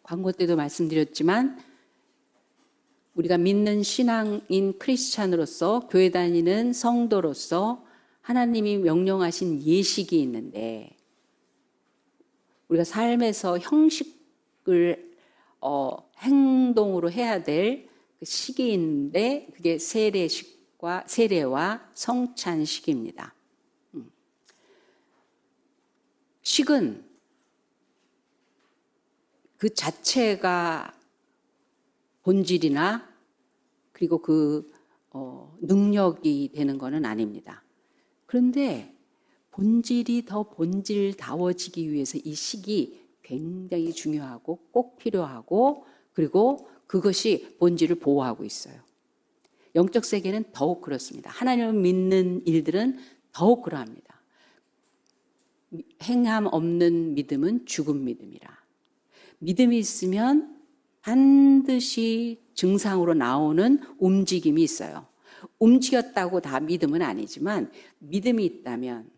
광고 때도 말씀드렸지만 우리가 믿는 신앙인 크리스찬으로서 교회 다니는 성도로서 하나님이 명령하신 예식이 있는데 우리가 삶에서 형식을 행동으로 해야 될 그 시기인데 그게 세례와 성찬식입니다. 식은 그 자체가 본질이나 그리고 그 능력이 되는 것은 아닙니다. 그런데 본질이 더 본질다워지기 위해서 이 식이 굉장히 중요하고 꼭 필요하고 그리고 그것이 본질을 보호하고 있어요. 영적 세계는 더욱 그렇습니다. 하나님을 믿는 일들은 더욱 그러합니다. 행함 없는 믿음은 죽은 믿음이라. 믿음이 있으면 반드시 증상으로 나오는 움직임이 있어요. 움직였다고 다 믿음은 아니지만 믿음이 있다면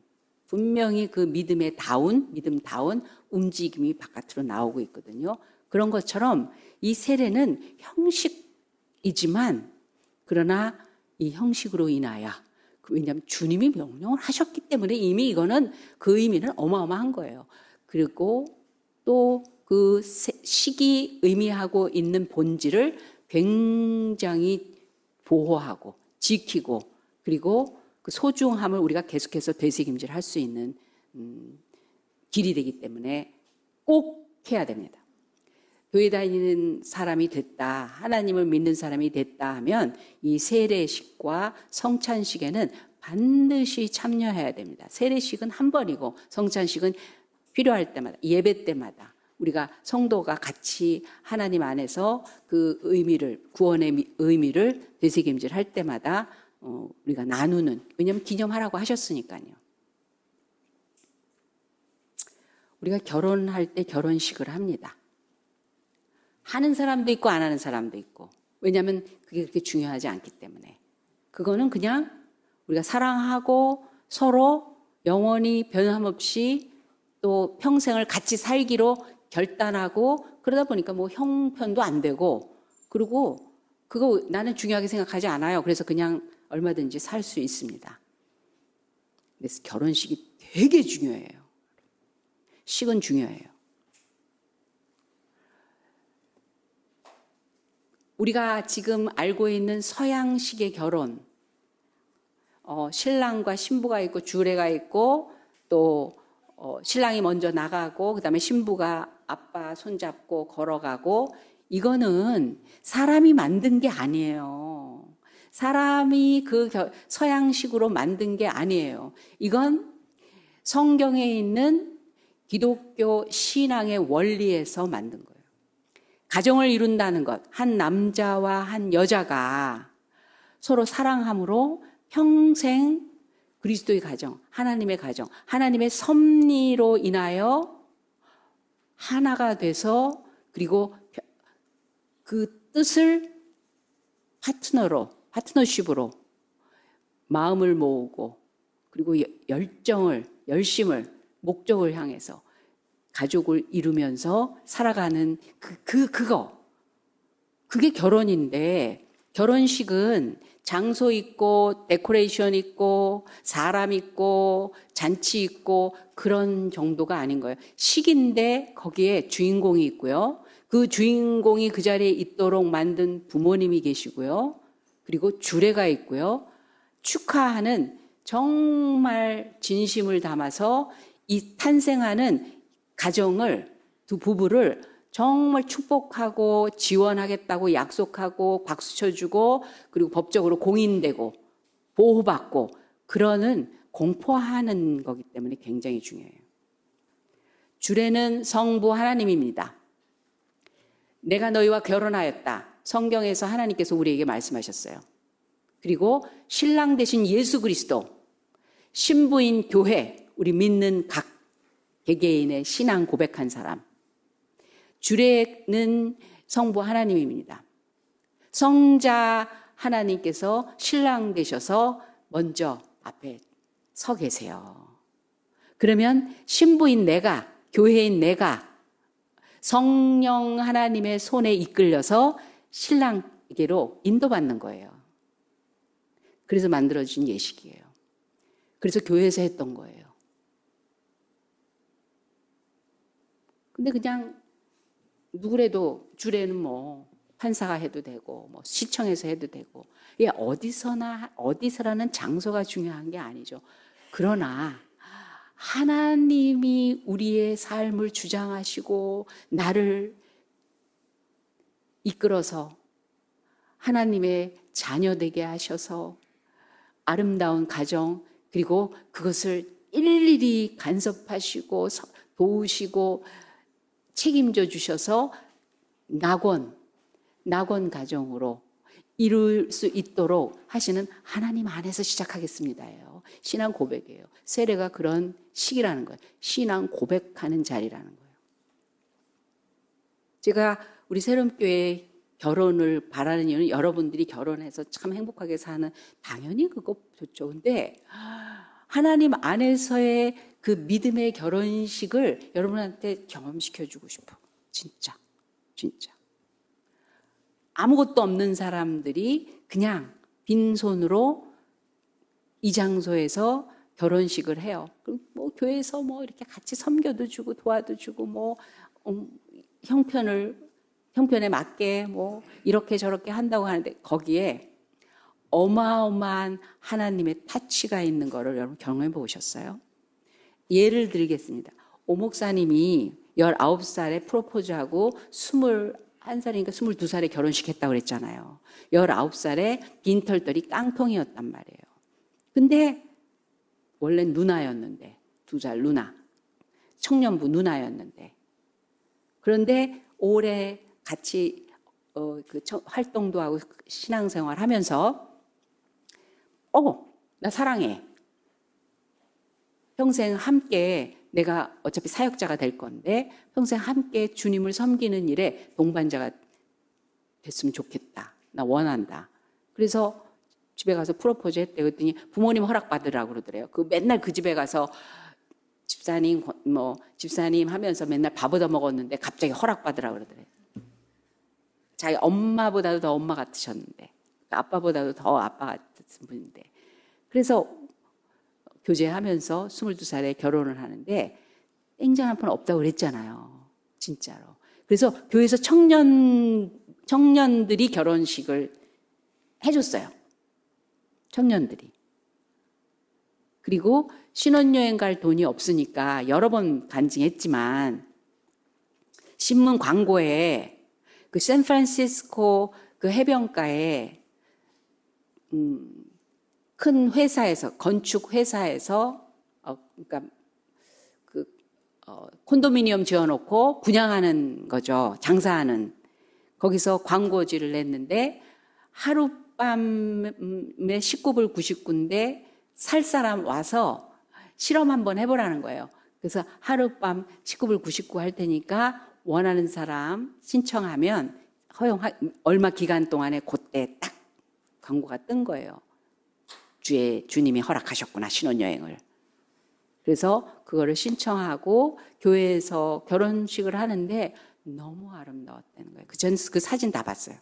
분명히 그 믿음다운 움직임이 바깥으로 나오고 있거든요. 그런 것처럼 이 세례는 형식이지만 그러나 이 형식으로 인하여 왜냐하면 주님이 명령을 하셨기 때문에 이미 이거는 그 의미는 어마어마한 거예요. 그리고 또 그 식이 의미하고 있는 본질을 굉장히 보호하고 지키고 그리고 그 소중함을 우리가 계속해서 되새김질할 수 있는 길이 되기 때문에 꼭 해야 됩니다. 교회 다니는 사람이 됐다, 하나님을 믿는 사람이 됐다 하면 이 세례식과 성찬식에는 반드시 참여해야 됩니다. 세례식은 한 번이고 성찬식은 필요할 때마다, 예배 때마다 우리가 성도가 같이 하나님 안에서 그 의미를, 구원의 의미를 되새김질할 때마다 우리가 나누는, 왜냐하면 기념하라고 하셨으니까요. 우리가 결혼할 때 결혼식을 합니다. 하는 사람도 있고 안 하는 사람도 있고. 왜냐하면 그게 그렇게 중요하지 않기 때문에. 그거는 그냥 우리가 사랑하고 서로 영원히 변함없이 또 평생을 같이 살기로 결단하고 그러다 보니까 뭐 형편도 안 되고 그리고 그거 나는 중요하게 생각하지 않아요. 그래서 그냥 얼마든지 살 수 있습니다. 그래서 결혼식이 되게 중요해요. 식은 중요해요. 우리가 지금 알고 있는 서양식의 결혼, 신랑과 신부가 있고 주례가 있고 또 신랑이 먼저 나가고 그다음에 신부가 아빠 손잡고 걸어가고 이거는 사람이 만든 게 아니에요. 사람이 그 서양식으로 만든 게 아니에요. 이건 성경에 있는 기독교 신앙의 원리에서 만든 거예요. 가정을 이룬다는 것, 한 남자와 한 여자가 서로 사랑함으로 평생 그리스도의 가정, 하나님의 가정, 하나님의 섭리로 인하여 하나가 돼서 그리고 그 뜻을 파트너십으로 마음을 모으고 그리고 열심을, 목적을 향해서 가족을 이루면서 살아가는 그게 결혼인데 결혼식은 장소 있고 데코레이션 있고 사람 있고 잔치 있고 그런 정도가 아닌 거예요. 식인데 거기에 주인공이 있고요. 그 주인공이 그 자리에 있도록 만든 부모님이 계시고요. 그리고 주례가 있고요. 축하하는 정말 진심을 담아서 이 탄생하는 가정을 두 부부를 정말 축복하고 지원하겠다고 약속하고 박수 쳐주고 그리고 법적으로 공인되고 보호받고 그러는 공포하는 거기 때문에 굉장히 중요해요. 주례는 성부 하나님입니다. 내가 너희와 결혼하였다. 성경에서 하나님께서 우리에게 말씀하셨어요. 그리고 신랑 되신 예수 그리스도, 신부인 교회, 우리 믿는 각 개개인의 신앙 고백한 사람, 주례는 성부 하나님입니다. 성자 하나님께서 신랑 되셔서 먼저 앞에 서 계세요. 그러면 신부인 내가, 교회인 내가 성령 하나님의 손에 이끌려서 신랑에게로 인도받는 거예요. 그래서 만들어진 예식이에요. 그래서 교회에서 했던 거예요. 근데 그냥 누구래도 주례는 뭐 판사가 해도 되고 뭐 시청에서 해도 되고 이게 어디서라는 장소가 중요한 게 아니죠. 그러나 하나님이 우리의 삶을 주장하시고 나를 이끌어서 하나님의 자녀 되게 하셔서 아름다운 가정 그리고 그것을 일일이 간섭하시고 도우시고 책임져 주셔서 낙원 가정으로 이룰 수 있도록 하시는 하나님 안에서 시작하겠습니다예요. 신앙 고백이에요. 세례가 그런 시기라는 거예요. 신앙 고백하는 자리라는 거예요. 제가 우리 새롬교회 결혼을 바라는 이유는 여러분들이 결혼해서 참 행복하게 사는 당연히 그거 좋죠. 근데 하나님 안에서의 그 믿음의 결혼식을 여러분한테 경험시켜주고 싶어. 진짜. 아무것도 없는 사람들이 그냥 빈손으로 이 장소에서 결혼식을 해요. 뭐 교회에서 뭐 이렇게 같이 섬겨도 주고 도와도 주고 뭐 형편에 맞게 뭐 이렇게 저렇게 한다고 하는데 거기에 어마어마한 하나님의 타치가 있는 거를 여러분 경험해 보셨어요? 예를 들겠습니다. 오 목사님이 19살에 프로포즈하고 21살이니까 22살에 결혼식 했다고 그랬잖아요. 19살에 빈털털이 깡통이었단 말이에요. 근데 원래 누나였는데 2살 누나 청년부 누나였는데 그런데 오래 같이 활동도 하고 신앙생활 하면서 나 사랑해. 평생 함께 내가 어차피 사역자가 될 건데 평생 함께 주님을 섬기는 일에 동반자가 됐으면 좋겠다. 나 원한다. 그래서 집에 가서 프로포즈 했대. 그랬더니 부모님 허락받으라고 그러더래요. 맨날 그 집에 가서 집사님 하면서 맨날 밥 얻어 먹었는데 갑자기 허락받으라고 그러더래요. 자기 엄마보다도 더 엄마 같으셨는데 아빠보다도 더 아빠 같은 분인데 그래서 교제하면서 22살에 결혼을 하는데 땡전 한 푼 없다고 그랬잖아요. 진짜로. 그래서 교회에서 청년들이 결혼식을 해줬어요. 청년들이. 그리고 신혼여행 갈 돈이 없으니까 여러 번 간증했지만 신문 광고에 그 샌프란시스코 그 해변가에 큰 회사에서 건축 회사에서 그러니까 콘도미니엄 지어놓고 분양하는 거죠. 장사하는 거기서 광고지를 냈는데 하룻밤에 19불 99인데 살 사람 와서 실험 한번 해보라는 거예요. 그래서 하룻밤 19불 99 할 테니까 원하는 사람 신청하면 얼마 기간 동안에 그때 딱 광고가 뜬 거예요. 주님이 허락하셨구나 신혼여행을. 그래서 그거를 신청하고 교회에서 결혼식을 하는데 너무 아름다웠다는 거예요. 전 그 사진 다 봤어요.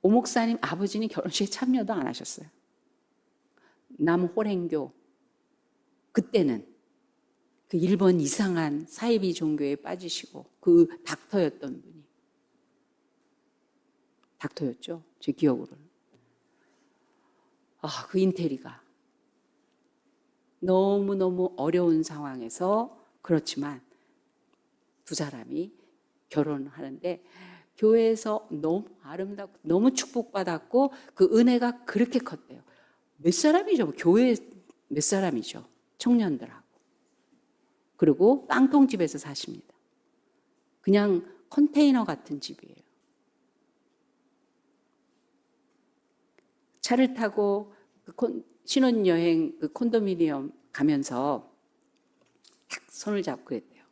오 목사님 아버지는 결혼식에 참여도 안 하셨어요. 남호랭교 그때는 그 일본 이상한 사이비 종교에 빠지시고 그 닥터였던 분이 닥터였죠. 제 기억으로는. 그 인테리가 너무너무 어려운 상황에서 그렇지만 두 사람이 결혼하는데 교회에서 너무 아름답고 너무 축복받았고 그 은혜가 그렇게 컸대요. 몇 사람이죠? 교회 몇 사람이죠? 청년들하고. 그리고 깡통집에서 사십니다. 그냥 컨테이너 같은 집이에요. 차를 타고 신혼여행 그 콘도미니엄 가면서 딱 손을 잡고 그랬대요.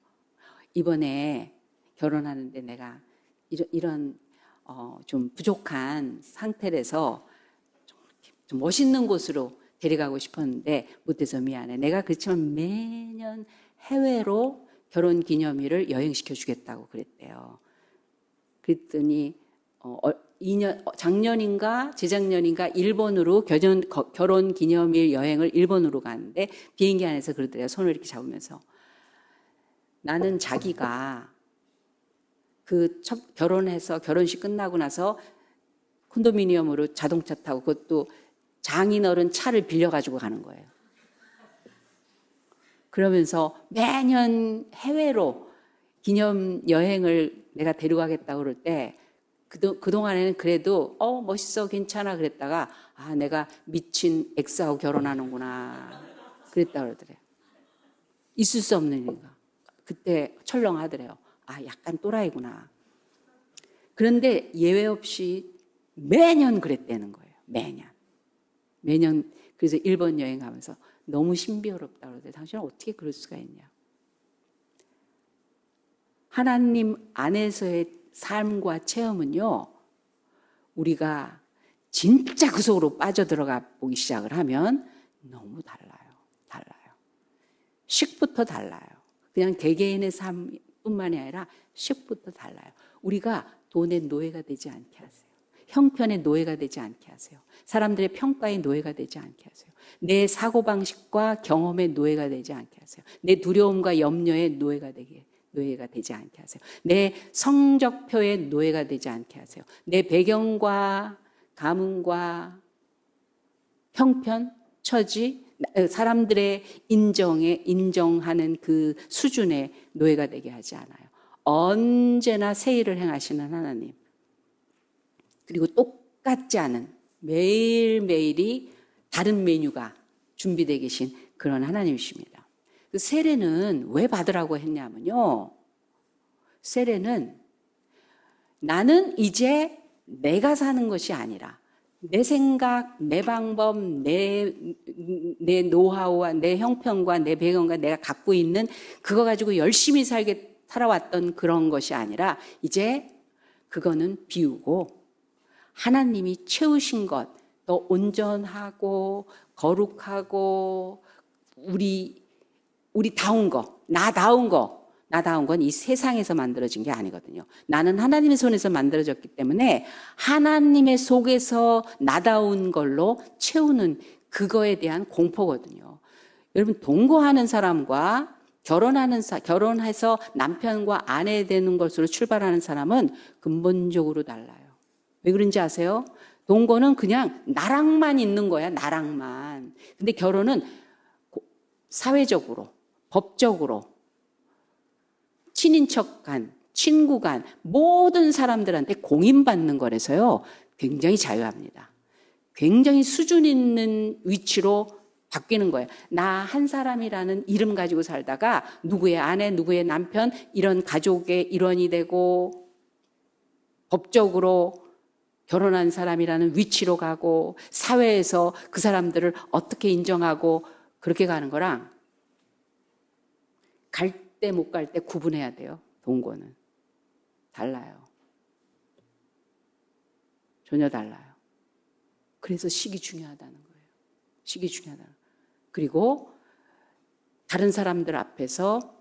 이번에 결혼하는데 내가 이런 좀 부족한 상태라서 좀 멋있는 곳으로 데려가고 싶었는데 못해서 미안해. 내가 그렇지만 매년 해외로 결혼 기념일을 여행시켜 주겠다고 그랬대요. 그랬더니 작년인가 재작년인가 일본으로 결혼 기념일 여행을 일본으로 갔는데 비행기 안에서 그러더래요. 손을 이렇게 잡으면서. 나는 자기가 결혼해서 결혼식 끝나고 나서 콘도미니엄으로 자동차 타고 그것도 장인어른 차를 빌려가지고 가는 거예요. 그러면서 매년 해외로 기념 여행을 내가 데려가겠다고 그럴 때 그동안에는 그래도 멋있어 괜찮아 그랬다가 내가 미친 엑스하고 결혼하는구나 그랬다 그러더래요. 있을 수 없는 일인가. 그때 철렁하더래요. 약간 또라이구나. 그런데 예외 없이 매년 그랬다는 거예요. 매년 그래서 일본 여행 가면서 너무 신비롭다고 그러더래요. 당신은 어떻게 그럴 수가 있냐. 하나님 안에서의 삶과 체험은요, 우리가 진짜 그 속으로 빠져들어가 보기 시작을 하면 너무 달라요. 식부터 달라요. 그냥 개개인의 삶뿐만이 아니라 식부터 달라요. 우리가 돈의 노예가 되지 않게 하세요. 형편의 노예가 되지 않게 하세요. 사람들의 평가의 노예가 되지 않게 하세요. 내 사고방식과 경험의 노예가 되지 않게 하세요. 내 두려움과 염려의 노예가 되지 않게 하세요. 내 성적표의 노예가 되지 않게 하세요. 내 배경과 가문과 형편, 처지, 사람들의 인정하는 그 수준의 노예가 되게 하지 않아요. 언제나 새 일을 행하시는 하나님. 그리고 똑같지 않은 매일매일이 다른 메뉴가 준비되어 계신 그런 하나님이십니다. 그 세례는 왜 받으라고 했냐면요. 세례는 나는 이제 내가 사는 것이 아니라 내 생각, 내 방법, 내 노하우와 내 형편과 내 배경과 내가 갖고 있는 그거 가지고 열심히 살아왔던 그런 것이 아니라 이제 그거는 비우고 하나님이 채우신 것, 더 온전하고 거룩하고 우리다운 거, 나다운 건 이 세상에서 만들어진 게 아니거든요. 나는 하나님의 손에서 만들어졌기 때문에 하나님의 속에서 나다운 걸로 채우는 그거에 대한 공포거든요. 여러분, 동거하는 사람과 결혼해서 남편과 아내 되는 것으로 출발하는 사람은 근본적으로 달라요. 왜 그런지 아세요? 동거는 그냥 나랑만 있는 거야, 나랑만. 근데 결혼은 사회적으로, 법적으로, 친인척 간, 친구 간, 모든 사람들한테 공인받는 거라서요, 굉장히 자유합니다. 굉장히 수준 있는 위치로 바뀌는 거예요. 나 한 사람이라는 이름 가지고 살다가 누구의 아내, 누구의 남편, 이런 가족의 일원이 되고, 법적으로 결혼한 사람이라는 위치로 가고, 사회에서 그 사람들을 어떻게 인정하고, 그렇게 가는 거랑, 갈 때 못 갈 때 구분해야 돼요. 동거는 달라요. 전혀 달라요. 그래서 식이 중요하다는 거예요. 식이 중요하다는 거예요. 그리고 다른 사람들 앞에서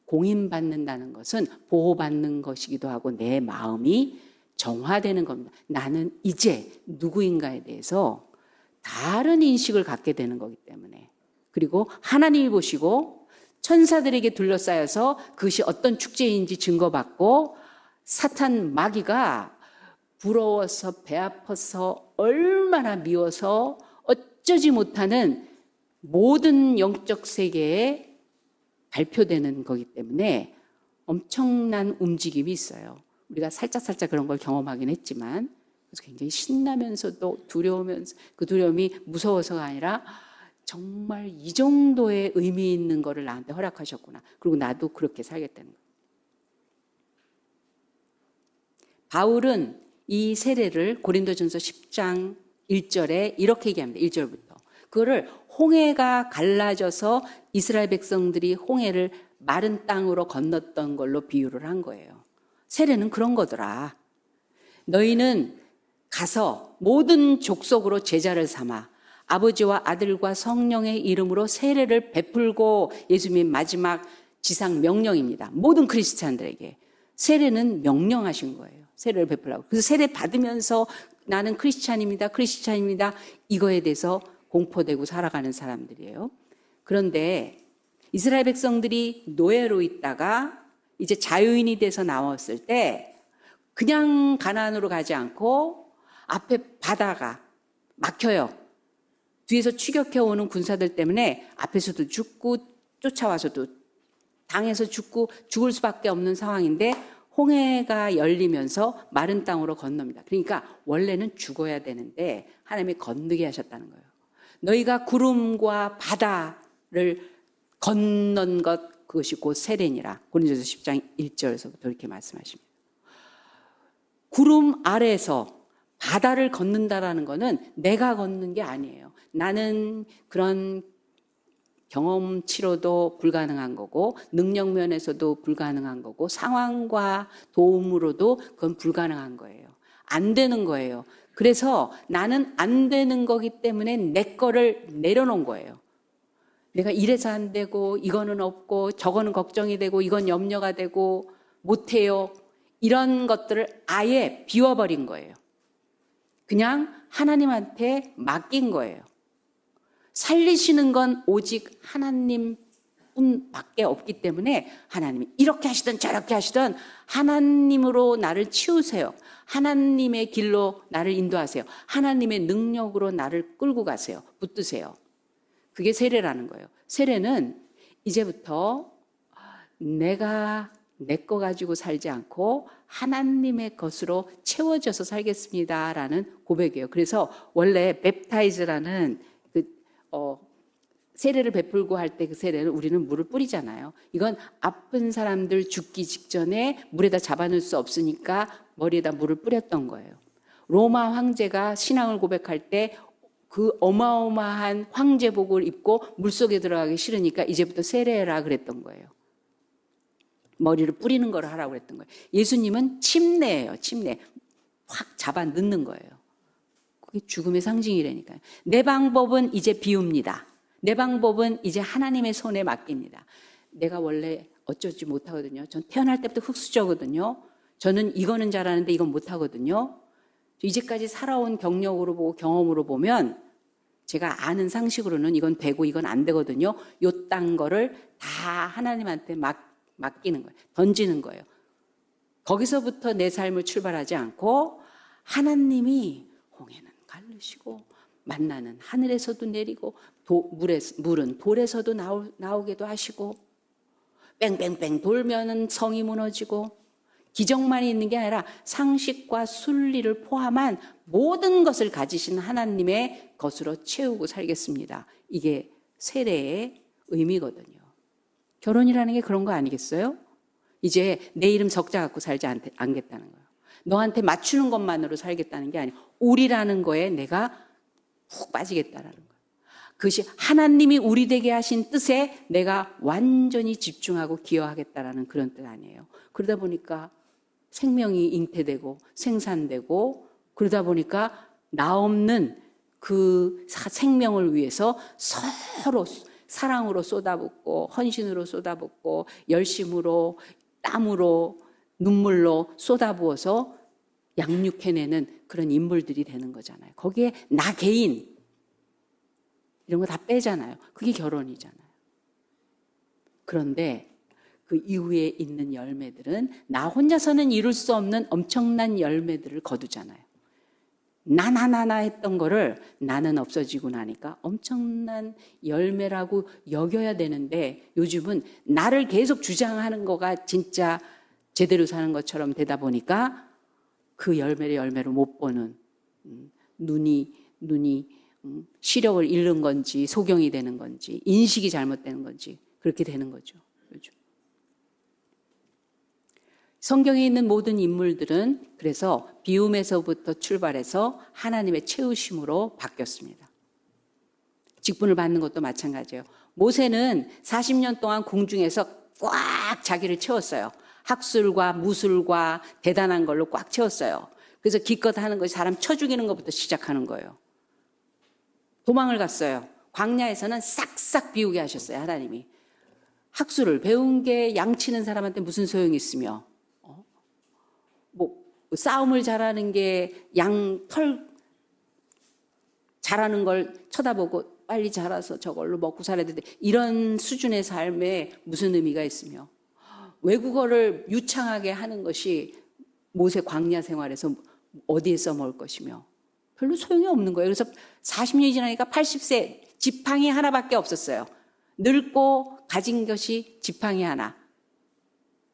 공인받는다는 것은 보호받는 것이기도 하고 내 마음이 정화되는 겁니다. 나는 이제 누구인가에 대해서 다른 인식을 갖게 되는 거기 때문에. 그리고 하나님이 보시고 천사들에게 둘러싸여서 그것이 어떤 축제인지 증거받고 사탄 마귀가 부러워서 배 아파서 얼마나 미워서 어쩌지 못하는 모든 영적 세계에 발표되는 거기 때문에 엄청난 움직임이 있어요. 우리가 살짝 그런 걸 경험하긴 했지만 그래서 굉장히 신나면서도 두려우면서 그 두려움이 무서워서가 아니라 정말 이 정도의 의미 있는 거를 나한테 허락하셨구나. 그리고 나도 그렇게 살겠다는 거예요. 바울은 이 세례를 고린도전서 10장 1절에 이렇게 얘기합니다. 1절부터. 그거를 홍해가 갈라져서 이스라엘 백성들이 홍해를 마른 땅으로 건넜던 걸로 비유를 한 거예요. 세례는 그런 거더라. 너희는 가서 모든 족속으로 제자를 삼아 아버지와 아들과 성령의 이름으로 세례를 베풀고 예수님의 마지막 지상 명령입니다. 모든 크리스찬들에게. 세례는 명령하신 거예요. 세례를 베풀라고. 그래서 세례 받으면서 나는 크리스찬입니다. 크리스찬입니다. 이거에 대해서 공포되고 살아가는 사람들이에요. 그런데 이스라엘 백성들이 노예로 있다가 이제 자유인이 돼서 나왔을 때 그냥 가나안으로 가지 않고 앞에 바다가 막혀요. 뒤에서 추격해 오는 군사들 때문에 앞에서도 죽고 쫓아와서도 당해서 죽고 죽을 수밖에 없는 상황인데 홍해가 열리면서 마른 땅으로 건넙니다. 그러니까 원래는 죽어야 되는데 하나님이 건너게 하셨다는 거예요. 너희가 구름과 바다를 건넌 것 그것이 곧 세례니라. 고린도서 10장 1절에서부터 이렇게 말씀하십니다. 구름 아래에서 바다를 걷는다라는 거는 내가 걷는 게 아니에요. 나는 그런 경험치로도 불가능한 거고 능력 면에서도 불가능한 거고 상황과 도움으로도 그건 불가능한 거예요. 안 되는 거예요. 그래서 나는 안 되는 거기 때문에 내 거를 내려놓은 거예요. 내가 이래서 안 되고 이거는 없고 저거는 걱정이 되고 이건 염려가 되고 못해요. 이런 것들을 아예 비워버린 거예요. 그냥 하나님한테 맡긴 거예요. 살리시는 건 오직 하나님뿐밖에 없기 때문에 하나님이 이렇게 하시든 저렇게 하시든 하나님으로 나를 치우세요. 하나님의 길로 나를 인도하세요. 하나님의 능력으로 나를 끌고 가세요. 붙드세요. 그게 세례라는 거예요. 세례는 이제부터 내가 내 거 가지고 살지 않고 하나님의 것으로 채워져서 살겠습니다라는 고백이에요. 그래서 원래 웹타이즈라는 세례를 베풀고 할 때 그 세례는 우리는 물을 뿌리잖아요. 이건 아픈 사람들 죽기 직전에 물에다 잡아놓을 수 없으니까 머리에다 물을 뿌렸던 거예요. 로마 황제가 신앙을 고백할 때 그 어마어마한 황제복을 입고 물속에 들어가기 싫으니까 이제부터 세례해라 그랬던 거예요. 머리를 뿌리는 걸 하라고 그랬던 거예요. 예수님은 침례예요. 침례. 확 잡아 넣는 거예요. 그게 죽음의 상징이라니까요. 내 방법은 이제 비웁니다. 내 방법은 이제 하나님의 손에 맡깁니다. 내가 원래 어쩌지 못하거든요. 전 태어날 때부터 흙수저거든요. 저는 이거는 잘하는데 이건 못하거든요. 이제까지 살아온 경력으로 보고 경험으로 보면 제가 아는 상식으로는 이건 되고 이건 안 되거든요. 요딴 거를 다 하나님한테 맡기는 거예요. 던지는 거예요. 거기서부터 내 삶을 출발하지 않고 하나님이 홍해는 갈르시고 만나는 하늘에서도 내리고 물은 돌에서도 나오게도 하시고 뺑뺑뺑 돌면은 성이 무너지고 기적만 있는 게 아니라 상식과 순리를 포함한 모든 것을 가지신 하나님의 것으로 채우고 살겠습니다. 이게 세례의 의미거든요. 결혼이라는 게 그런 거 아니겠어요? 이제 내 이름 적자 갖고 살지 않겠다는 거예요. 너한테 맞추는 것만으로 살겠다는 게 아니에요. 우리라는 거에 내가 푹 빠지겠다라는 거예요. 그것이 하나님이 우리 되게 하신 뜻에 내가 완전히 집중하고 기여하겠다라는 그런 뜻 아니에요. 그러다 보니까 생명이 잉태되고 생산되고 그러다 보니까 나 없는 그 생명을 위해서 서로 사랑으로 쏟아붓고 헌신으로 쏟아붓고 열심으로 땀으로 눈물로 쏟아부어서 양육해내는 그런 인물들이 되는 거잖아요. 거기에 나 개인 이런 거 다 빼잖아요. 그게 결혼이잖아요. 그런데 그 이후에 있는 열매들은 나 혼자서는 이룰 수 없는 엄청난 열매들을 거두잖아요. 나나나나 했던 거를 나는 없어지고 나니까 엄청난 열매라고 여겨야 되는데 요즘은 나를 계속 주장하는 거가 진짜 제대로 사는 것처럼 되다 보니까 그 열매를 못 보는 눈이 시력을 잃는 건지 소경이 되는 건지 인식이 잘못되는 건지 그렇게 되는 거죠. 요즘. 성경에 있는 모든 인물들은 그래서 비움에서부터 출발해서 하나님의 채우심으로 바뀌었습니다. 직분을 받는 것도 마찬가지예요. 모세는 40년 동안 궁중에서 꽉 자기를 채웠어요. 학술과 무술과 대단한 걸로 꽉 채웠어요. 그래서 기껏 하는 것이 사람 쳐 죽이는 것부터 시작하는 거예요. 도망을 갔어요. 광야에서는 싹싹 비우게 하셨어요. 하나님이. 학술을 배운 게 양치는 사람한테 무슨 소용이 있으며, 뭐 싸움을 잘하는 게 양 털 잘하는 걸 쳐다보고 빨리 자라서 저걸로 먹고 살아야 되는데, 이런 수준의 삶에 무슨 의미가 있으며, 외국어를 유창하게 하는 것이 모세 광야 생활에서 어디에 써먹을 것이며 별로 소용이 없는 거예요. 그래서 40년이 지나니까 80세 지팡이 하나밖에 없었어요. 늙고 가진 것이 지팡이 하나.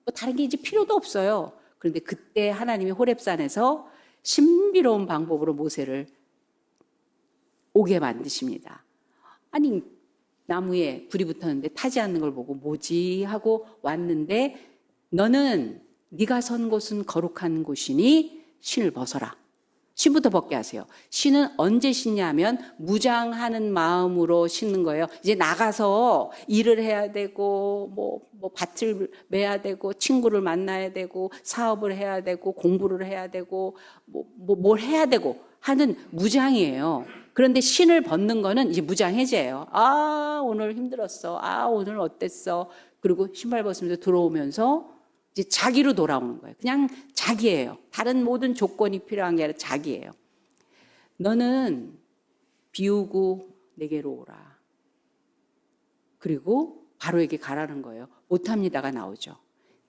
뭐 다른 게 이제 필요도 없어요. 그런데 그때 하나님이 호렙산에서 신비로운 방법으로 모세를 오게 만드십니다. 아니, 나무에 불이 붙었는데 타지 않는 걸 보고 뭐지 하고 왔는데, 너는 네가 선 곳은 거룩한 곳이니 신을 벗어라. 신부터 벗게 하세요. 신은 언제 신냐면 무장하는 마음으로 신는 거예요. 이제 나가서 일을 해야 되고 뭐 밭을 매야 되고 친구를 만나야 되고 사업을 해야 되고 공부를 해야 되고 뭘 해야 되고 하는 무장이에요. 그런데 신을 벗는 거는 이제 무장해제예요. 아, 오늘 힘들었어. 아, 오늘 어땠어. 그리고 신발 벗으면서 들어오면서 이제 자기로 돌아오는 거예요. 그냥 자기예요. 다른 모든 조건이 필요한 게 아니라 자기예요. 너는 비우고 내게로 오라. 그리고 바로에게 가라는 거예요. 못합니다가 나오죠.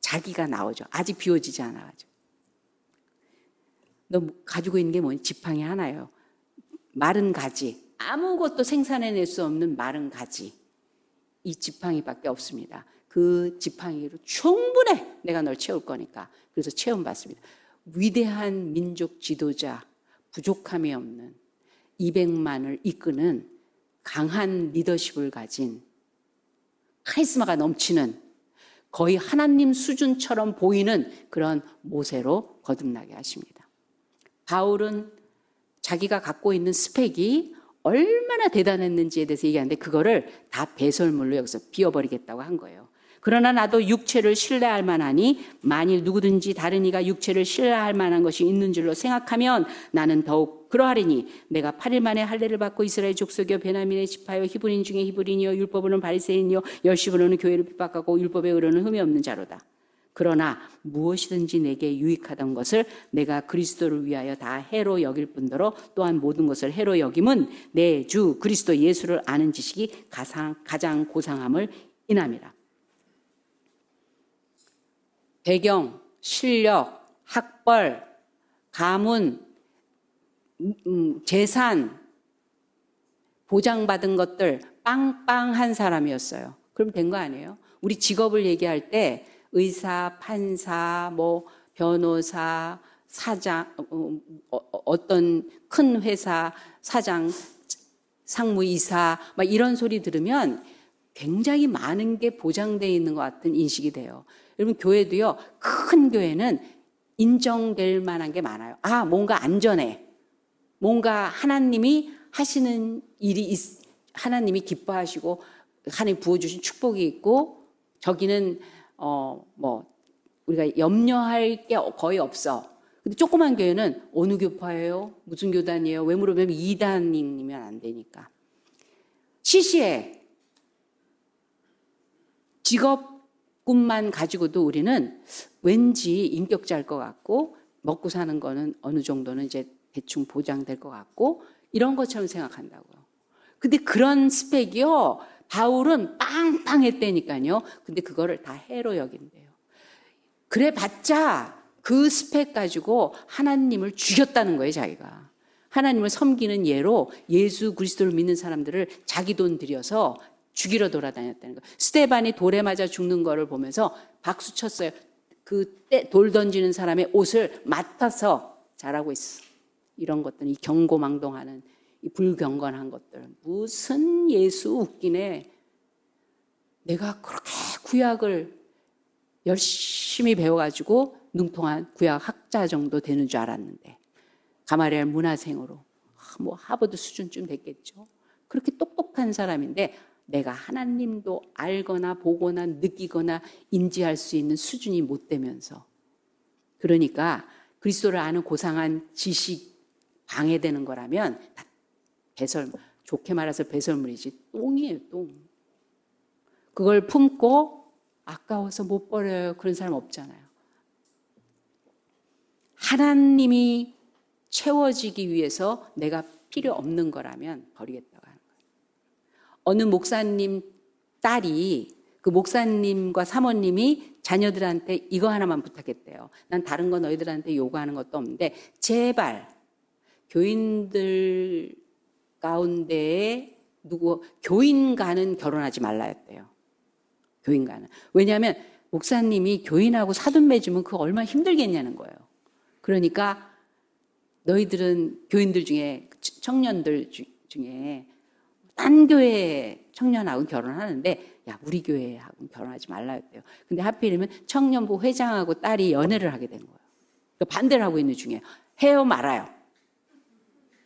자기가 나오죠. 아직 비워지지 않아가지고. 너 가지고 있는 게 뭐니? 지팡이 하나예요. 마른 가지. 아무것도 생산해낼 수 없는 마른 가지. 이 지팡이밖에 없습니다. 그 지팡이로 충분해. 내가 널 채울 거니까. 그래서 체험받습니다. 위대한 민족 지도자, 부족함이 없는 200만을 이끄는 강한 리더십을 가진 카리스마가 넘치는 거의 하나님 수준처럼 보이는 그런 모세로 거듭나게 하십니다. 바울은 자기가 갖고 있는 스펙이 얼마나 대단했는지에 대해서 얘기하는데 그거를 다 배설물로 여기서 비워버리겠다고 한 거예요. 그러나 나도 육체를 신뢰할 만하니 만일 누구든지 다른 이가 육체를 신뢰할 만한 것이 있는 줄로 생각하면 나는 더욱 그러하리니 내가 8일 만에 할례를 받고 이스라엘 족속이여 베냐민의 지파여 히브리인 중에 히브리인이여 율법으로는 바리새인이여 열심으로는 교회를 핍박하고 율법에 의로는 흠이 없는 자로다. 그러나 무엇이든지 내게 유익하던 것을 내가 그리스도를 위하여 다 해로 여길 뿐더러 또한 모든 것을 해로 여김은 내 주 그리스도 예수를 아는 지식이 가장 고상함을 인함이라. 배경, 실력, 학벌, 가문, 재산, 보장받은 것들 빵빵한 사람이었어요. 그럼 된 거 아니에요? 우리 직업을 얘기할 때 의사, 판사, 변호사, 사장, 어떤 큰 회사 사장, 상무이사 막 이런 소리 들으면 굉장히 많은 게 보장되어 있는 것 같은 인식이 돼요. 여러분, 교회도요, 큰 교회는 인정될 만한 게 많아요. 아, 뭔가 안전해. 뭔가 하나님이 하시는 일이 하나님이 기뻐하시고 하나님 부어주신 축복이 있고, 저기는 우리가 염려할 게 거의 없어. 근데 조그만 교회는 어느 교파예요? 무슨 교단이에요? 왜 물어보면 2단이면 안 되니까. 시시해. 직업군만 가지고도 우리는 왠지 인격자일 것 같고 먹고 사는 거는 어느 정도는 이제 대충 보장될 것 같고 이런 것처럼 생각한다고요. 근데 그런 스펙이요, 바울은 빵빵했다니까요. 근데 그거를 다 해로 여긴대요. 그래 봤자 그 스펙 가지고 하나님을 죽였다는 거예요, 자기가. 하나님을 섬기는 예로 예수 그리스도를 믿는 사람들을 자기 돈 들여서 죽이러 돌아다녔다는 거예요. 스데반이 돌에 맞아 죽는 거를 보면서 박수 쳤어요. 그때 돌 던지는 사람의 옷을 맡아서 잘하고 있어. 이런 것들, 이 경고망동하는 이 불경건한 것들. 무슨 예수 웃기네. 내가 그렇게 구약을 열심히 배워가지고 능통한 구약 학자 정도 되는 줄 알았는데 가마리엘 문화생으로 하버드 수준쯤 됐겠죠. 그렇게 똑똑한 사람인데 내가 하나님도 알거나 보거나 느끼거나 인지할 수 있는 수준이 못 되면서, 그러니까 그리스도를 아는 고상한 지식 방해되는 거라면 좋게 말해서 배설물이지 똥이에요, 똥. 그걸 품고 아까워서 못 버려요. 그런 사람 없잖아요. 하나님이 채워지기 위해서 내가 필요 없는 거라면 버리겠다고 하는 거예요. 어느 목사님 딸이 그 목사님과 사모님이 자녀들한테 이거 하나만 부탁했대요. 난 다른 거 너희들한테 요구하는 것도 없는데 제발 교인들 가운데에 교인과는 결혼하지 말라였대요. 교인과는. 왜냐하면 목사님이 교인하고 사돈 맺으면 그거 얼마나 힘들겠냐는 거예요. 그러니까 너희들은 교인들 중에 청년들 중에 딴 교회 청년하고 결혼하는데 야 우리 교회하고 결혼하지 말라였대요. 근데 하필이면 청년부 회장하고 딸이 연애를 하게 된 거예요. 그러니까 반대를 하고 있는 중에 해요 말아요?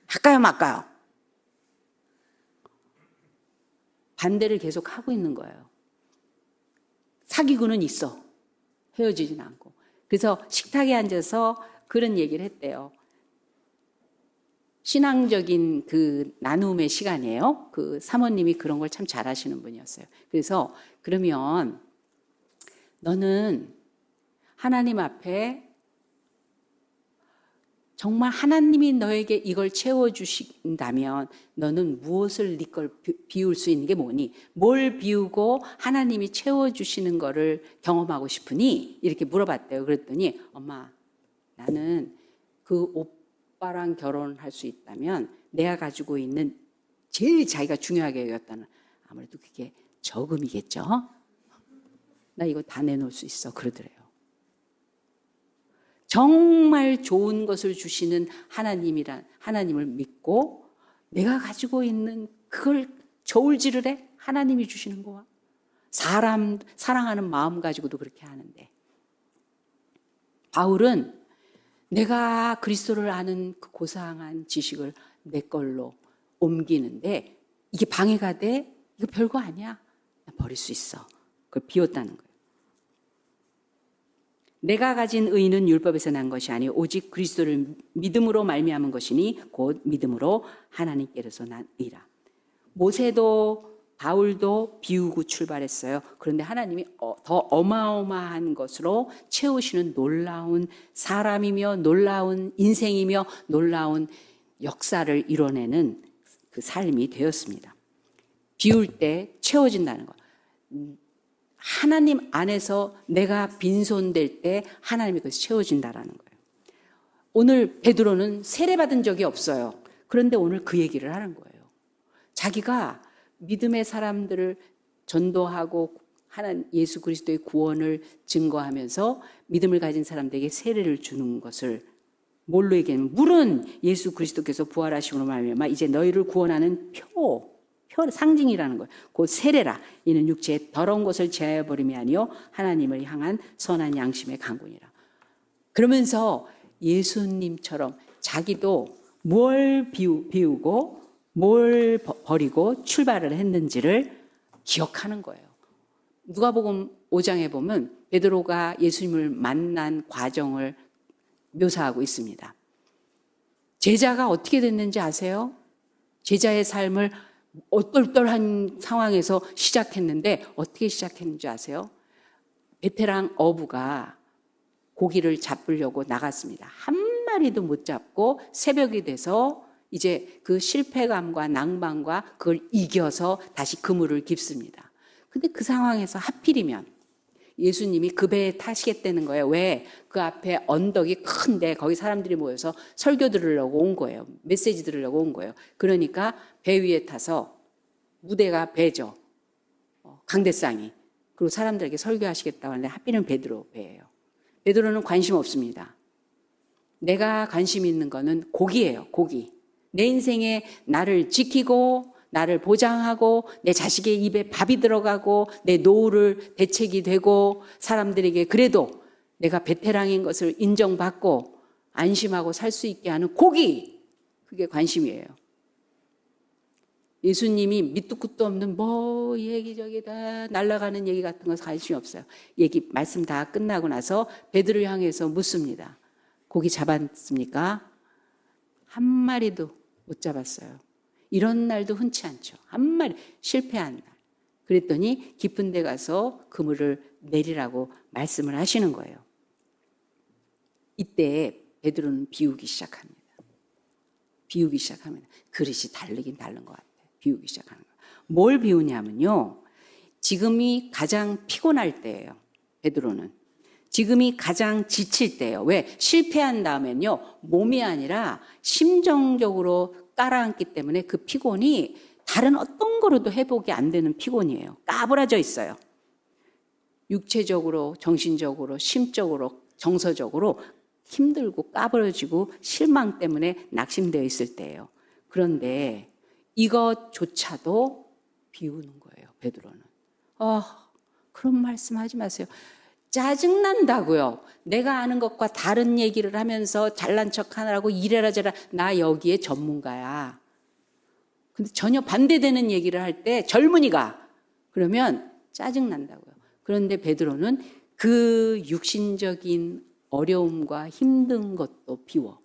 할까요 말까요? 반대를 계속 하고 있는 거예요. 사귀고는 있어. 헤어지진 않고. 그래서 식탁에 앉아서 그런 얘기를 했대요. 신앙적인 그 나눔의 시간이에요. 그 사모님이 그런 걸 참 잘하시는 분이었어요. 그래서 그러면 너는 하나님 앞에 정말 하나님이 너에게 이걸 채워주신다면 너는 무엇을 네 걸 비울 수 있는 게 뭐니? 뭘 비우고 하나님이 채워주시는 거를 경험하고 싶으니? 이렇게 물어봤대요. 그랬더니 엄마 나는 그 오빠랑 결혼할 수 있다면 내가 가지고 있는 제일 자기가 중요하게 여겼다는 아무래도 그게 저금이겠죠. 나 이거 다 내놓을 수 있어 그러더래요. 정말 좋은 것을 주시는 하나님을 믿고 내가 가지고 있는 그걸 저울질을 해? 하나님이 주시는 거와 사람 사랑하는 마음 가지고도 그렇게 하는데 바울은 내가 그리스도를 아는 그 고상한 지식을 내 걸로 옮기는데 이게 방해가 돼? 이거 별거 아니야. 나 버릴 수 있어. 그걸 비웠다는 거예요. 내가 가진 의는 율법에서 난 것이 아니 오직 그리스도를 믿음으로 말미암은 것이니 곧 믿음으로 하나님께로서 난 의라. 모세도 바울도 비우고 출발했어요. 그런데 하나님이 더 어마어마한 것으로 채우시는 놀라운 사람이며 놀라운 인생이며 놀라운 역사를 이뤄내는 그 삶이 되었습니다. 비울 때 채워진다는 것. 하나님 안에서 내가 빈손될 때 하나님이 그것이 채워진다라는 거예요. 오늘 베드로는 세례받은 적이 없어요. 그런데 오늘 그 얘기를 하는 거예요. 자기가 믿음의 사람들을 전도하고 하나님 예수 그리스도의 구원을 증거하면서 믿음을 가진 사람들에게 세례를 주는 것을 뭘로 얘기하면 물은 예수 그리스도께서 부활하시고 말미암아 이제 너희를 구원하는 표 상징이라는 거예요. 곧 세례라. 이는 육체의 더러운 것을 제하여 버림이 아니요 하나님을 향한 선한 양심의 강군이라. 그러면서 예수님처럼 자기도 뭘 비우고 뭘 버리고 출발을 했는지를 기억하는 거예요. 누가복음 5장에 보면 베드로가 예수님을 만난 과정을 묘사하고 있습니다. 제자가 어떻게 됐는지 아세요? 제자의 삶을 얼떨떨한 상황에서 시작했는데 어떻게 시작했는지 아세요? 베테랑 어부가 고기를 잡으려고 나갔습니다. 한 마리도 못 잡고 새벽이 돼서 이제 그 실패감과 낭만과 그걸 이겨서 다시 그물을 깁습니다. 근데 그 상황에서 하필이면 예수님이 그 배에 타시겠다는 거예요. 왜? 그 앞에 언덕이 큰데 거기 사람들이 모여서 설교 들으려고 온 거예요. 메시지 들으려고 온 거예요. 그러니까 배 위에 타서 무대가 배죠. 강대상이. 그리고 사람들에게 설교하시겠다고 하는데 하필은 베드로 배예요. 베드로는 관심 없습니다. 내가 관심 있는 거는 고기예요. 고기. 내 인생에 나를 지키고 나를 보장하고 내 자식의 입에 밥이 들어가고 내 노후를 대책이 되고 사람들에게 그래도 내가 베테랑인 것을 인정받고 안심하고 살 수 있게 하는 고기. 그게 관심이에요. 예수님이 밑도 끝도 없는 뭐 얘기저기 다 날아가는 얘기 같은 거 관심이 없어요. 말씀 다 끝나고 나서 베드로를 향해서 묻습니다. 고기 잡았습니까? 한 마리도 못 잡았어요. 이런 날도 흔치 않죠. 한 마리 실패한 날. 그랬더니 깊은 데 가서 그물을 내리라고 말씀을 하시는 거예요. 이때 베드로는 비우기 시작합니다. 비우기 시작합니다. 그릇이 다르긴 다른 것 같아요. 비우기 시작하는 거예요. 뭘 비우냐면요. 지금이 가장 피곤할 때예요. 베드로는. 지금이 가장 지칠 때예요. 왜? 실패한 다음엔요. 몸이 아니라 심정적으로 깔아앉기 때문에 그 피곤이 다른 어떤 거로도 회복이 안 되는 피곤이에요. 까부라져 있어요. 육체적으로, 정신적으로, 심적으로, 정서적으로 힘들고 까부러지고 실망 때문에 낙심되어 있을 때예요. 그런데 이것조차도 비우는 거예요. 베드로는. 그런 말씀하지 마세요. 짜증난다고요. 내가 아는 것과 다른 얘기를 하면서 잘난 척하느라고 이래라 저래라. 나 여기에 전문가야. 근데 전혀 반대되는 얘기를 할 때 젊은이가 그러면 짜증난다고요. 그런데 베드로는 그 육신적인 어려움과 힘든 것도 비워.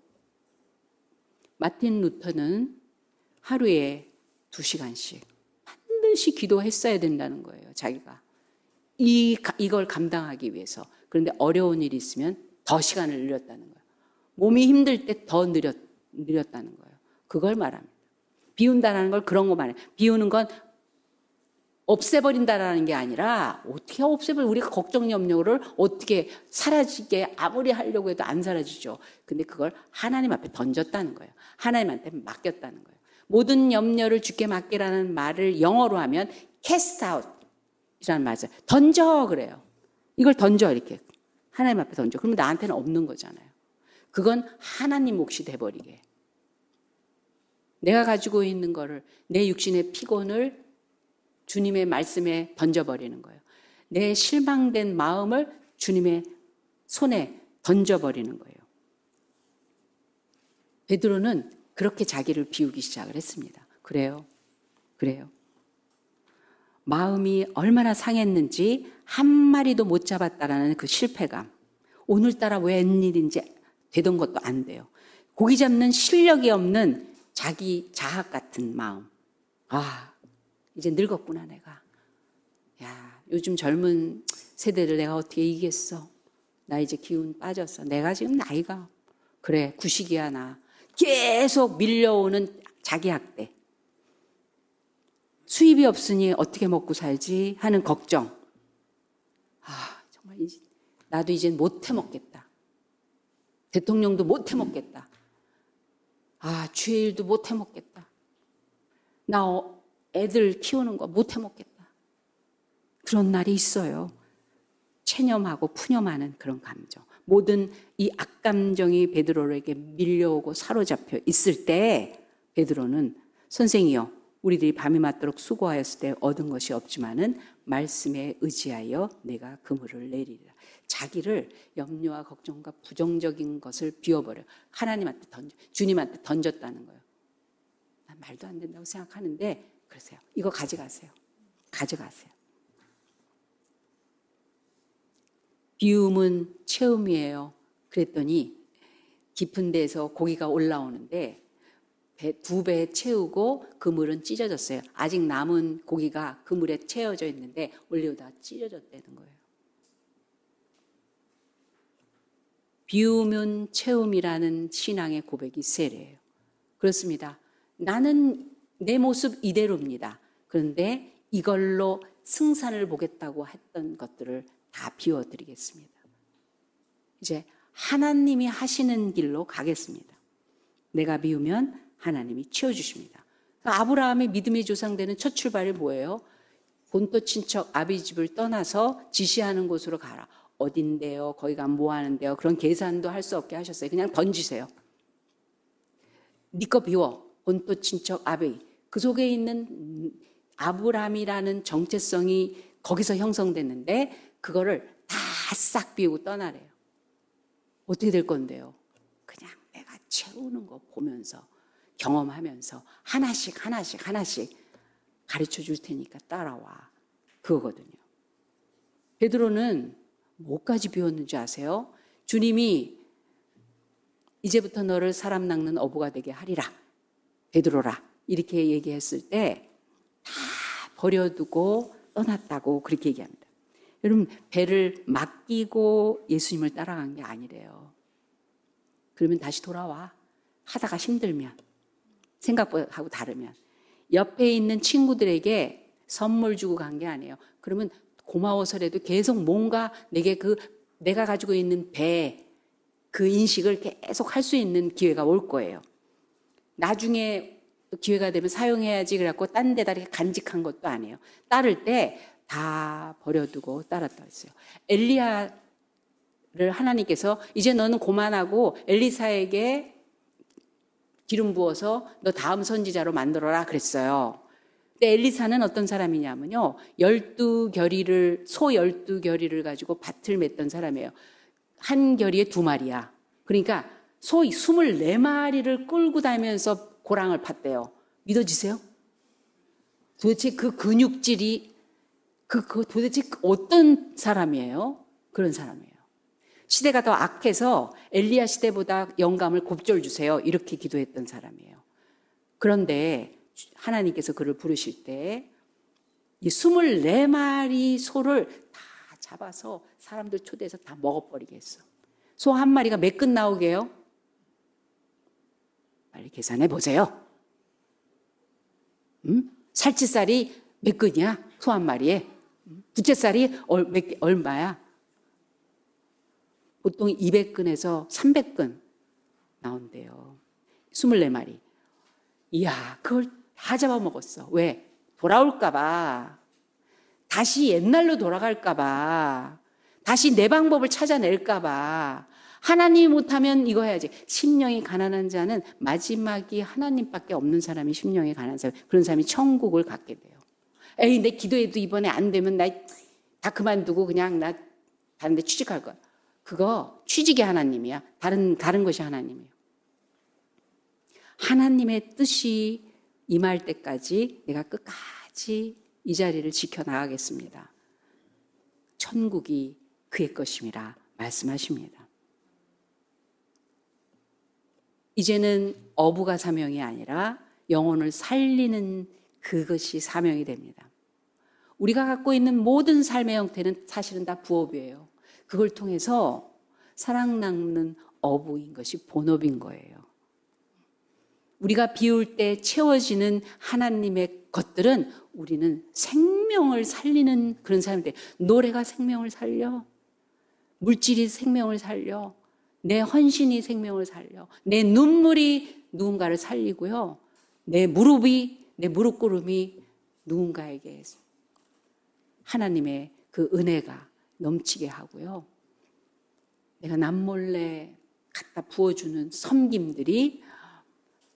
마틴 루터는 하루에 2시간씩 반드시 기도했어야 된다는 거예요. 자기가. 이걸 감당하기 위해서. 그런데 어려운 일이 있으면 더 시간을 늘렸다는 거예요. 몸이 힘들 때 더 늘렸다는 거예요. 그걸 말합니다. 비운다는 걸 그런 거 말해요. 비우는 건 없애버린다라는 게 아니라 어떻게 없애버려. 우리가 걱정 염려를 어떻게 사라지게 아무리 하려고 해도 안 사라지죠. 근데 그걸 하나님 앞에 던졌다는 거예요. 하나님한테 맡겼다는 거예요. 모든 염려를 주께 맡기라는 말을 영어로 하면 cast out 이라는 말이에요. 던져 그래요. 이걸 던져 이렇게. 하나님 앞에 던져. 그러면 나한테는 없는 거잖아요. 그건 하나님 몫이 돼버리게. 내가 가지고 있는 거를 내 육신의 피곤을 주님의 말씀에 던져버리는 거예요. 내 실망된 마음을 주님의 손에 던져버리는 거예요. 베드로는 그렇게 자기를 비우기 시작을 했습니다. 그래요. 마음이 얼마나 상했는지 한 마리도 못 잡았다라는 그 실패감. 오늘따라 웬일인지 되던 것도 안 돼요. 고기 잡는 실력이 없는 자기 자학 같은 마음. 이제 늙었구나 내가. 요즘 젊은 세대를 내가 어떻게 이기겠어. 나 이제 기운 빠졌어. 내가 지금 나이가 그래 구식이야 나. 계속 밀려오는 자기 학대. 수입이 없으니 어떻게 먹고 살지 하는 걱정. 정말 나도 이젠 못 해먹겠다. 대통령도 못 해먹겠다. 주의 일도 못 해먹겠다. 나 애들 키우는 거 못 해먹겠다. 그런 날이 있어요. 체념하고 푸념하는 그런 감정. 모든 이 악감정이 베드로에게 밀려오고 사로잡혀 있을 때 베드로는 선생이여 우리들이 밤이 맞도록 수고하였을 때 얻은 것이 없지만은 말씀에 의지하여 내가 그물을 내리리라. 자기를 염려와 걱정과 부정적인 것을 비워버려. 하나님한테 주님한테 던졌다는 거예요. 난 말도 안 된다고 생각하는데 그러세요. 이거 가져가세요. 비움은 체험이에요. 그랬더니 깊은 데서 고기가 올라오는데 2배 채우고 그물은 찢어졌어요. 아직 남은 고기가 그물에 채워져 있는데 올리오다가 찢어졌다는 거예요. 비우면 채움이라는 신앙의 고백이 세례예요. 그렇습니다. 나는 내 모습 이대로입니다. 그런데 이걸로 승산을 보겠다고 했던 것들을 다 비워드리겠습니다. 이제 하나님이 하시는 길로 가겠습니다. 내가 비우면 하나님이 채워주십니다. 아브라함의 믿음의 조상되는 첫 출발이 뭐예요? 본토 친척 아비 집을 떠나서 지시하는 곳으로 가라. 어딘데요? 거기 가면 뭐 하는데요? 그런 계산도 할 수 없게 하셨어요. 그냥 던지세요. 네 거 비워. 본토 친척 아비. 그 속에 있는 아브라함이라는 정체성이 거기서 형성됐는데 그거를 다 싹 비우고 떠나래요. 어떻게 될 건데요? 그냥 내가 채우는 거 보면서 경험하면서 하나씩 가르쳐 줄 테니까 따라와. 그거거든요. 베드로는 뭐까지 비웠는지 아세요? 주님이 이제부터 너를 사람 낚는 어부가 되게 하리라. 베드로라. 이렇게 얘기했을 때 다 버려두고 떠났다고 그렇게 얘기합니다. 여러분, 배를 맡기고 예수님을 따라간 게 아니래요. 그러면 다시 돌아와. 하다가 힘들면, 생각하고 다르면. 옆에 있는 친구들에게 선물 주고 간 게 아니에요. 그러면 고마워서라도 계속 뭔가 내가 가지고 있는 배, 그 인식을 계속 할 수 있는 기회가 올 거예요. 나중에 기회가 되면 사용해야지 그래갖고 딴 데다 이렇게 간직한 것도 아니에요. 따를 때 다 버려두고 따랐다 했어요. 엘리야를 하나님께서 이제 너는 고만하고 엘리사에게 기름 부어서 너 다음 선지자로 만들어라 그랬어요. 근데 엘리사는 어떤 사람이냐면요. 소 12결의를 가지고 밭을 맸던 사람이에요. 한 결의에 2마리야. 그러니까 소 24마리를 끌고 다니면서 고랑을 팠대요. 믿어지세요? 도대체 그 근육질이 도대체 어떤 사람이에요? 그런 사람이에요. 시대가 더 악해서 엘리야 시대보다 영감을 곱절 주세요. 이렇게 기도했던 사람이에요. 그런데 하나님께서 그를 부르실 때 이 24마리 소를 다 잡아서 사람들 초대해서 다 먹어버리게 했어. 소 한 마리가 몇 근 나오게요? 빨리 계산해 보세요. 살치살이 몇 근이야? 소 한 마리에. 부채살이 얼마야? 보통 200근에서 300근 나온대요. 24마리. 이야, 그걸 다 잡아먹었어. 왜? 돌아올까봐. 다시 옛날로 돌아갈까봐. 다시 내 방법을 찾아낼까봐. 하나님 못하면 이거 해야지. 심령이 가난한 자는 마지막이 하나님밖에 없는 사람이 심령이 가난한 사람. 그런 사람이 천국을 갖게 돼요. 에이, 내 기도해도 이번에 안 되면 나 다 그만두고 그냥 나 다른 데 취직할 거야. 그거 취직이 하나님이야. 다른 것이 하나님이에요. 하나님의 뜻이 임할 때까지 내가 끝까지 이 자리를 지켜나가겠습니다. 천국이 그의 것임이라 말씀하십니다. 이제는 어부가 사명이 아니라 영혼을 살리는 그것이 사명이 됩니다. 우리가 갖고 있는 모든 삶의 형태는 사실은 다 부업이에요. 그걸 통해서 살아남는 어부인 것이 본업인 거예요. 우리가 비울 때 채워지는 하나님의 것들은 우리는 생명을 살리는 그런 사람들. 노래가 생명을 살려. 물질이 생명을 살려. 내 헌신이 생명을 살려. 내 눈물이 누군가를 살리고요. 내 무릎구름이 누군가에게 하나님의 그 은혜가 넘치게 하고요. 내가 남몰래 갖다 부어주는 섬김들이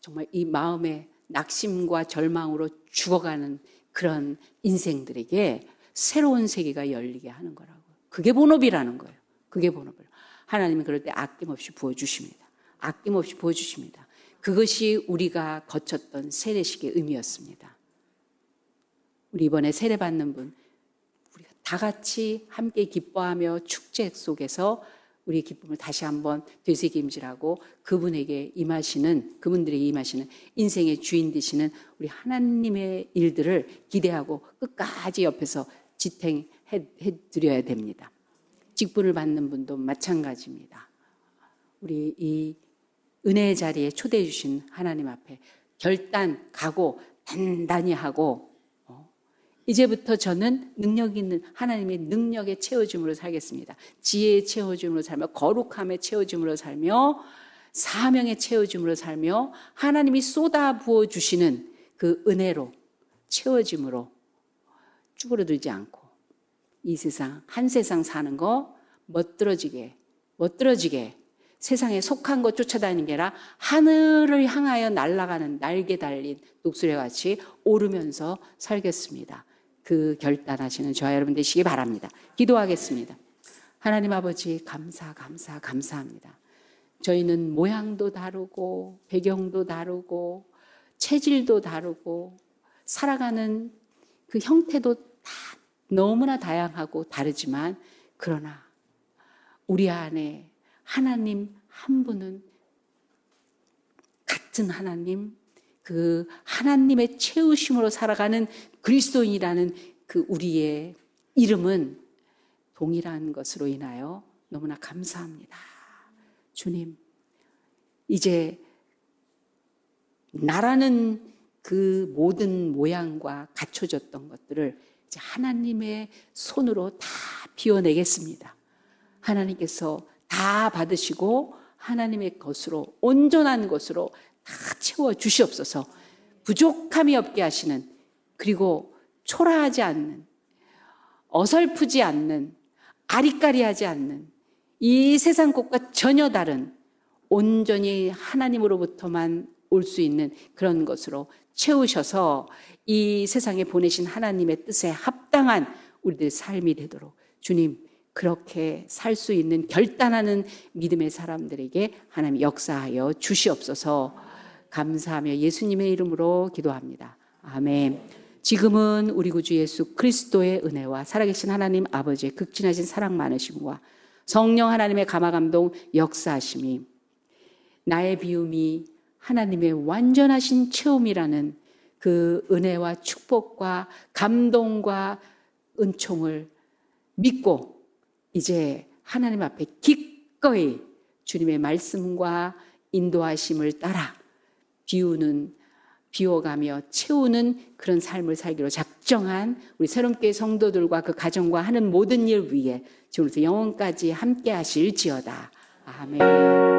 정말 이 마음의 낙심과 절망으로 죽어가는 그런 인생들에게 새로운 세계가 열리게 하는 거라고요. 그게 본업이라는 거예요. 그게 본업이에요. 하나님은 그럴 때 아낌없이 부어주십니다. 아낌없이 부어주십니다. 그것이 우리가 거쳤던 세례식의 의미였습니다. 우리 이번에 세례받는 분, 우리가 다 같이 함께 기뻐하며 축제 속에서 우리의 기쁨을 다시 한번 되새김질하고 그분들에게 임하시는 인생의 주인 되시는 우리 하나님의 일들을 기대하고 끝까지 옆에서 지탱해 드려야 됩니다. 직분을 받는 분도 마찬가지입니다. 우리 이 은혜의 자리에 초대해 주신 하나님 앞에 결단, 각오 단단히 하고 이제부터 저는 능력 있는 하나님의 능력에 채워줌으로 살겠습니다. 지혜에 채워줌으로 살며 거룩함에 채워줌으로 살며 사명에 채워줌으로 살며 하나님이 쏟아 부어주시는 그 은혜로 채워짐으로 쭈그러들지 않고 이 세상 한 세상 사는 거 멋들어지게 세상에 속한 것 쫓아다니는 게 아니라 하늘을 향하여 날아가는 날개 달린 독수리같이 오르면서 살겠습니다. 그 결단하시는 저와 여러분 되시기 바랍니다. 기도하겠습니다. 하나님 아버지 감사합니다. 저희는 모양도 다르고 배경도 다르고 체질도 다르고 살아가는 그 형태도 다 너무나 다양하고 다르지만 그러나 우리 안에 하나님 한 분은 같은 하나님, 그 하나님의 채우심으로 살아가는 그리스도인이라는 그 우리의 이름은 동일한 것으로 인하여 너무나 감사합니다. 주님, 이제 나라는 그 모든 모양과 갖춰졌던 것들을 이제 하나님의 손으로 다 비워내겠습니다. 하나님께서 다 받으시고 하나님의 것으로, 온전한 것으로 다 채워 주시옵소서. 부족함이 없게 하시는, 그리고 초라하지 않는, 어설프지 않는, 아리까리하지 않는, 이 세상 것과 전혀 다른 온전히 하나님으로부터만 올 수 있는 그런 것으로 채우셔서 이 세상에 보내신 하나님의 뜻에 합당한 우리들의 삶이 되도록 주님, 그렇게 살 수 있는 결단하는 믿음의 사람들에게 하나님 역사하여 주시옵소서. 감사하며 예수님의 이름으로 기도합니다. 아멘. 지금은 우리 구주 예수 그리스도의 은혜와 살아계신 하나님 아버지의 극진하신 사랑 많으심과 성령 하나님의 감화감동 역사하심이, 나의 비움이 하나님의 완전하신 체험이라는 그 은혜와 축복과 감동과 은총을 믿고 이제 하나님 앞에 기꺼이 주님의 말씀과 인도하심을 따라 비워가며 채우는 그런 삶을 살기로 작정한 우리 새롬교회 성도들과 그 가정과 하는 모든 일 위에 지금부터 영원까지 함께 하실지어다. 아멘.